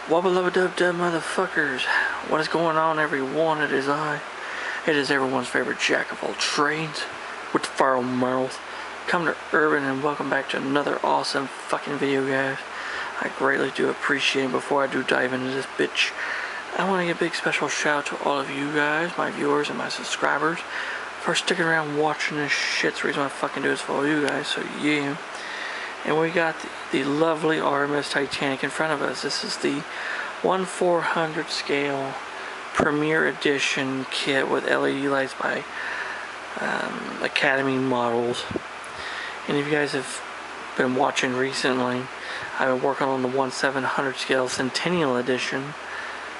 Wubba lubba dub dub motherfuckers. What is going on, everyone? It is I. It is everyone's favorite jack of all trades with the foul mouth. Come to Urban and welcome back to another awesome fucking video, guys. I greatly do appreciate it. Before I do dive into this bitch, I want to give a big special shout out to all of you guys, my viewers and my subscribers, for sticking around watching this shit. It's the reason why I fucking do this for all you guys, so yeah. And we got the lovely RMS Titanic in front of us. This is the 1/400 scale Premier Edition kit with LED lights by Academy Models. And if you guys have been watching recently, I've been working on the 1/700 scale Centennial Edition,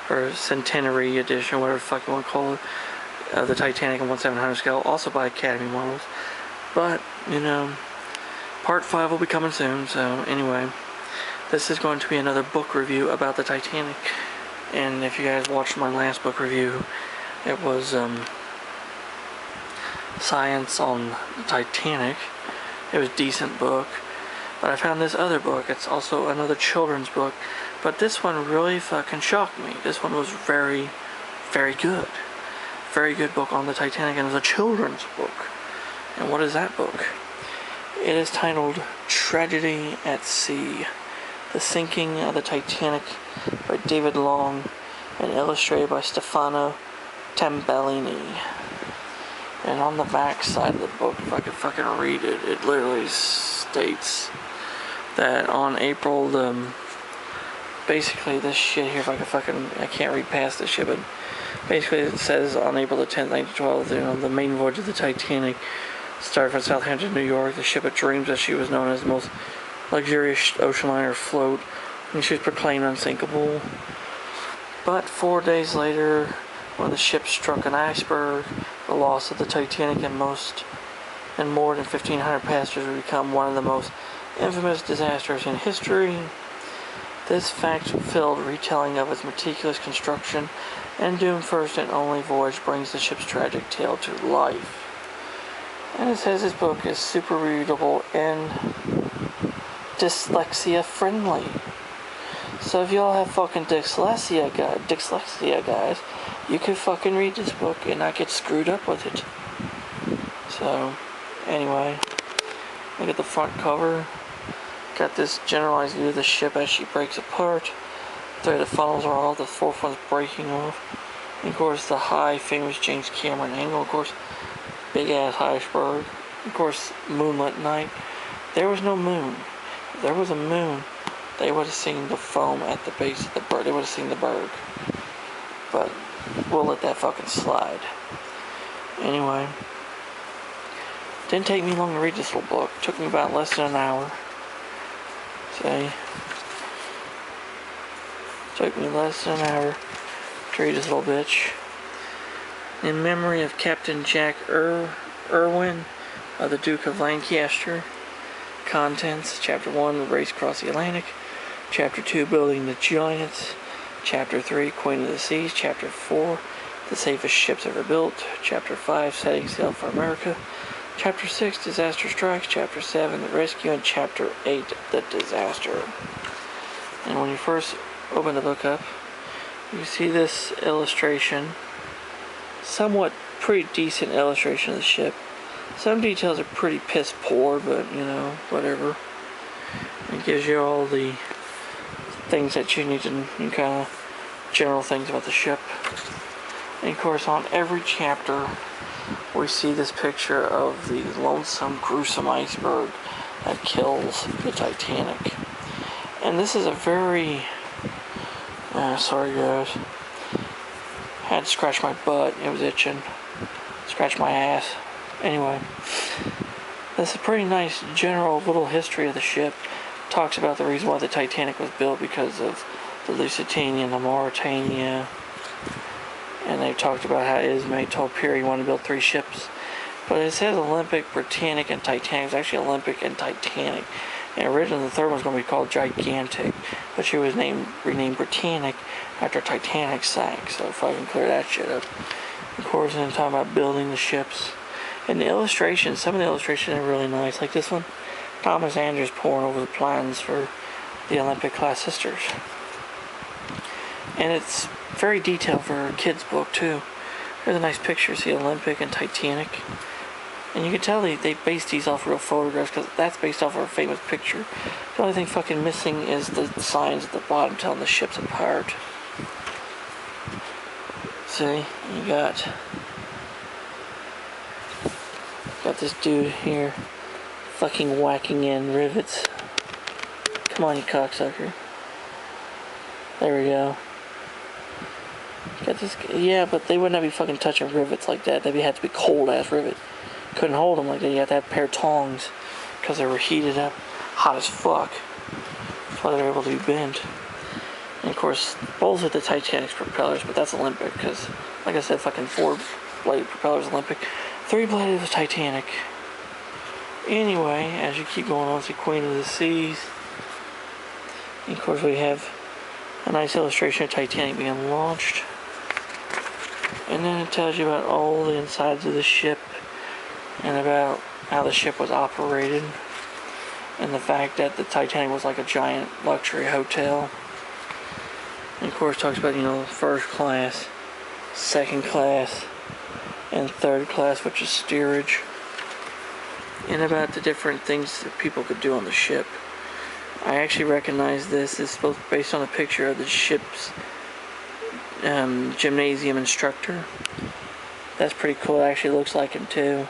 or Centenary Edition, whatever the fuck you want to call it, the Titanic in 1/700 scale, also by Academy Models. But, you know, Part 5 will be coming soon, so anyway, this is going to be another book review about the Titanic. And if you guys watched my last book review, it was Science on the Titanic. It was a decent book, but I found this other book. It's also another children's book, but this one really fucking shocked me. This one was very, very good. Very good book on the Titanic, and it's a children's book. And what is that book? It is titled Tragedy at Sea, The Sinking of the Titanic by David Long and illustrated by Stefano Tambellini. And on the back side of the book, if I could fucking read it, it literally states that on April basically this shit here, if I could fucking, I can't read past this shit, but basically it says on April the 10th, 1912, you know, the maiden voyage of the Titanic started from Southampton, New York. The ship of dreams, as she was known as the most luxurious ocean liner afloat, and she was proclaimed unsinkable. But 4 days later, when the ship struck an iceberg, the loss of the Titanic and more than 1,500 passengers would become one of the most infamous disasters in history. This fact-filled retelling of its meticulous construction and doomed first and only voyage brings the ship's tragic tale to life. And it says this book is super readable and dyslexia friendly. So if y'all have fucking dyslexia guys, you can fucking read this book and not get screwed up with it. So anyway, look at the front cover. Got this generalized view of the ship as she breaks apart. The funnels are all, the fourth one's breaking off. And of course the high famous James Cameron angle, of course. Big ass iceberg. Of course, moonlit night. There was no moon. If there was a moon, they would have seen the foam at the base of the berg. They would have seen the berg. But we'll let that fucking slide. Anyway, didn't take me long to read this little book. It took me about less than an hour. Say, took me less than an hour to read this little bitch. In memory of Captain Jack Irwin of the Duke of Lancaster. Contents: Chapter 1, Race Across the Atlantic. Chapter 2, Building the Giants. Chapter 3, Queen of the Seas. Chapter 4, The Safest Ships Ever Built. Chapter 5, Setting Sail for America. Chapter 6, Disaster Strikes. Chapter 7, The Rescue. And Chapter 8, The Disaster. And when you first open the book up, you see this illustration. Somewhat pretty decent illustration of the ship. Some details are pretty piss poor, but you know, whatever. It gives you all the things that you need to, you kind of general things about the ship. And of course, on every chapter, we see this picture of the lonesome, gruesome iceberg that kills the Titanic. And this is a very, sorry guys. Had to scratch my butt, it was itching. Scratch my ass. Anyway, this is a pretty nice general little history of the ship. Talks about the reason why the Titanic was built, because of the Lusitania and the Mauritania. And they've talked about how Ismay told Peary he wanted to build 3 ships. But it says Olympic, Britannic, and Titanic. It's actually Olympic and Titanic. And originally the third one's going to be called Gigantic, but she was renamed Britannic after Titanic sank. So if I can clear that shit up. Of course, and talking about building the ships. And the illustrations, some of the illustrations are really nice. Like this one, Thomas Andrews pouring over the plans for the Olympic class sisters. And it's very detailed for a kid's book, too. There's a nice picture of the Olympic and Titanic. And you can tell they based these off real photographs, because that's based off of a famous picture. The only thing fucking missing is the signs at the bottom telling the ships apart. See, you got this dude here fucking whacking in rivets. Come on, you cocksucker. There we go. Got this. Yeah, but they would not be fucking touching rivets like that. They'd have to be cold ass rivet. Couldn't hold them like that. You have to have a pair of tongs because they were heated up, hot as fuck. That's why they were able to be bent. And of course, both of the Titanic's propellers, but that's Olympic because, like I said, fucking 4-blade propellers Olympic. 3-bladed was Titanic. Anyway, as you keep going on, it's the Queen of the Seas. And of course, we have a nice illustration of Titanic being launched. And then it tells you about all the insides of the ship and about how the ship was operated and the fact that the Titanic was like a giant luxury hotel. And of course, it talks about, you know, first class, second class, and third class, which is steerage, and about the different things that people could do on the ship. I actually recognize this. It's both based on a picture of the ship's gymnasium instructor. That's pretty cool. It actually looks like him too.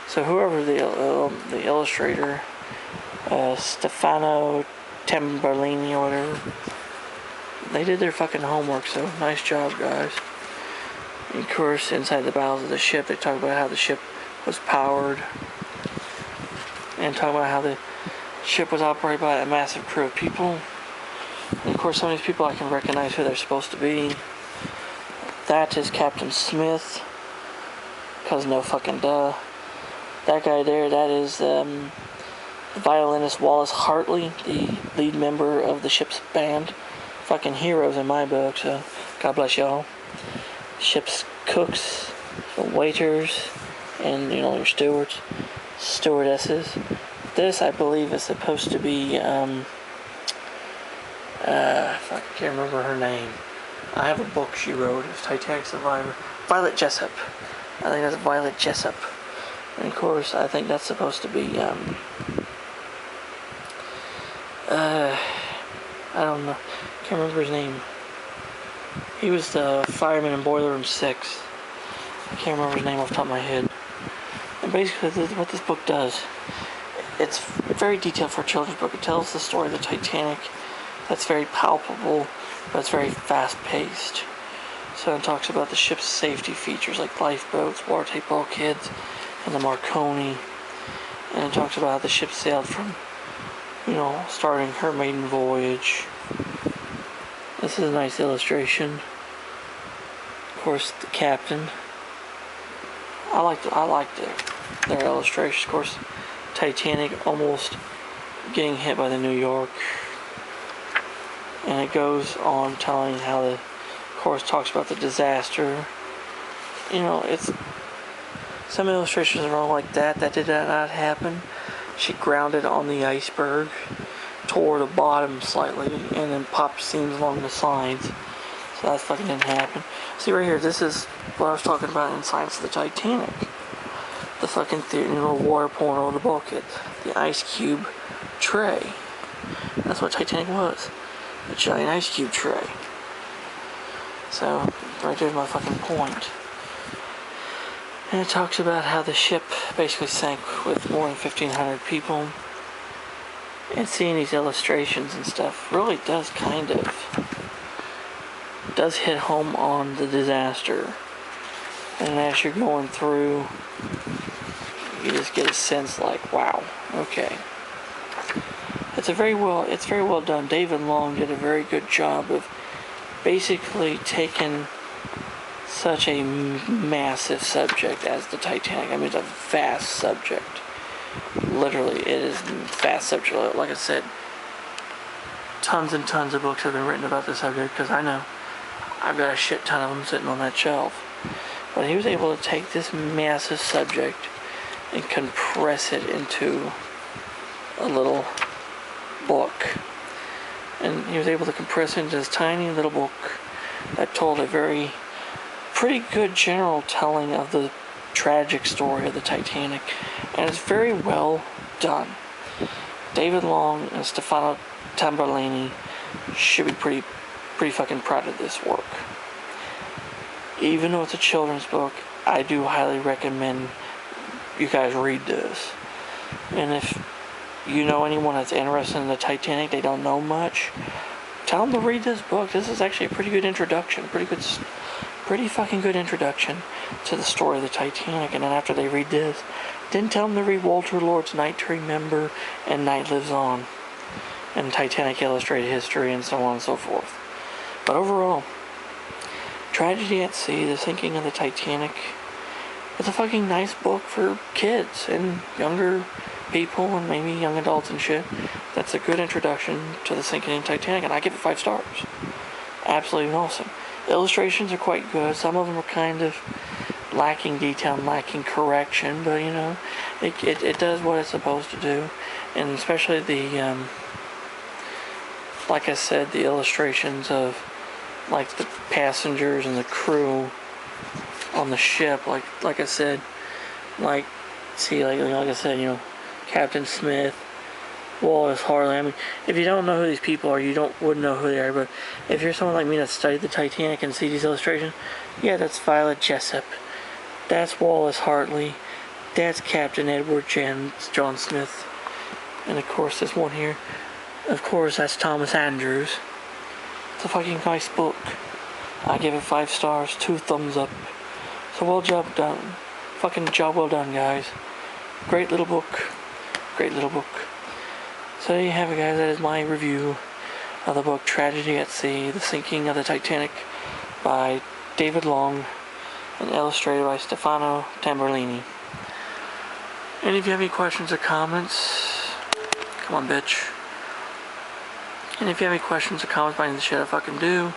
So whoever the illustrator, Stefano Tamberlini or whatever, they did their fucking homework. So nice job, guys. And of course, inside the bowels of the ship, they talk about how the ship was powered, and talk about how the ship was operated by a massive crew of people. And of course, some of these people I can recognize who they're supposed to be. That is Captain Smith, cause no fucking duh. That guy there, that is the violinist Wallace Hartley, the lead member of the ship's band. Fucking heroes in my book, so God bless y'all. Ship's cooks, waiters, and you know, your stewards, stewardesses. This, I believe, is supposed to be, I can't remember her name. I have a book she wrote, it's Titanic Survivor. Violet Jessup. I think that's Violet Jessup. And of course, I think that's supposed to be, I don't know, can't remember his name. He was the fireman in Boiler Room 6. I can't remember his name off the top of my head. And basically, what this book does, it's very detailed for a children's book. It tells the story of the Titanic. That's very palpable, but it's very fast-paced. So it talks about the ship's safety features, like lifeboats, watertight bulkheads, and the Marconi. And it talks about how the ship sailed from, you know, starting her maiden voyage. This is a nice illustration. Of course, the captain. I liked their illustrations. Of course, Titanic almost getting hit by the New York. And it goes on telling how the, of course, talks about the disaster. You know, it's some illustrations are wrong like that. That did not happen. She grounded on the iceberg, tore the bottom slightly, and then popped seams along the sides. So that fucking didn't happen. See right here, this is what I was talking about in Science of the Titanic. The fucking water pouring over the bulkhead. The ice cube tray. That's what Titanic was. A giant ice cube tray. So, right there's my fucking point. And it talks about how the ship basically sank with more than 1,500 people. And seeing these illustrations and stuff really does kind of does hit home on the disaster. And as you're going through, you just get a sense like, wow, okay. It's very well done. David Long did a very good job of basically taking such a massive subject as the Titanic. I mean, it's a vast subject. Literally, it is a vast subject. Like I said, tons and tons of books have been written about this subject, because I know I've got a shit ton of them sitting on that shelf. But he was able to take this massive subject and compress it into a little book. And he was able to compress it into this tiny little book that told a pretty good general telling of the tragic story of the Titanic, and it's very well done. David Long and Stefano Tamberlini should be pretty fucking proud of this work. Even though it's a children's book, I do highly recommend you guys read this. And if you know anyone that's interested in the Titanic, they don't know much, tell them to read this book. This is actually a pretty good introduction, pretty fucking good introduction to the story of the Titanic. And then after they read this, then tell them to read Walter Lord's Night to Remember and Night Lives On, and Titanic Illustrated History, and so on and so forth. But overall, Tragedy at Sea, The Sinking of the Titanic, it's a fucking nice book for kids and younger people and maybe young adults and shit. That's a good introduction to the sinking of the Titanic, and I give it 5 stars. Absolutely awesome. Illustrations are quite good. Some of them are kind of lacking detail and lacking correction, but you know, it does what it's supposed to do. And especially the, like I said, the illustrations of like the passengers and the crew on the ship, like I said, like I said, you know, Captain Smith, Wallace Hartley. I mean, if you don't know who these people are, wouldn't know who they are. But if you're someone like me that studied the Titanic and see these illustrations, yeah, that's Violet Jessup, that's Wallace Hartley, that's Captain Edward John Smith, and of course this one here, of course that's Thomas Andrews. It's a fucking nice book. I give it 5 stars, 2 thumbs up. So well job done. Fucking job well done, guys. Great little book. Great little book. So there you have it, guys. That is my review of the book Tragedy at Sea, The Sinking of the Titanic by David Long and illustrated by Stefano Tamberlini. And if you have any questions or comments, come on, bitch. And if you have any questions or comments about any of the shit I fucking do,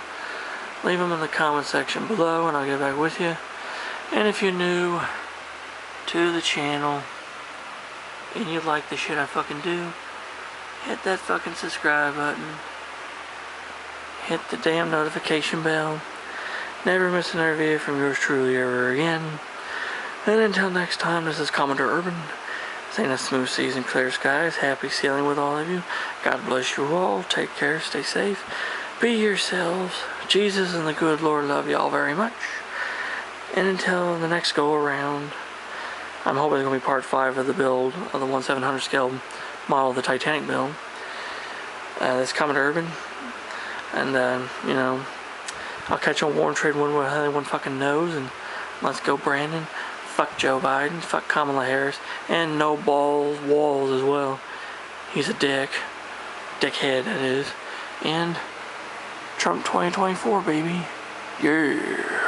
leave them in the comment section below and I'll get back with you. And if you're new to the channel and you like the shit I fucking do, hit that fucking subscribe button. Hit the damn notification bell. Never miss another video from yours truly ever again. And until next time, this is Commodore Urban, saying a smooth seas and clear skies. Happy sailing with all of you. God bless you all. Take care. Stay safe. Be yourselves. Jesus and the good Lord love you all very much. And until the next go around, I'm hoping it's going to be part 5 of the build of the 1/700 scale model of the Titanic build. This is Commodore Urban. And, you know, I'll catch you on Warm Trade one way anyone fucking knows. And let's go, Brandon. Fuck Joe Biden. Fuck Kamala Harris. And no balls, Walls as well. He's a dick. Dickhead, that is. And Trump 2024, baby. Yeah.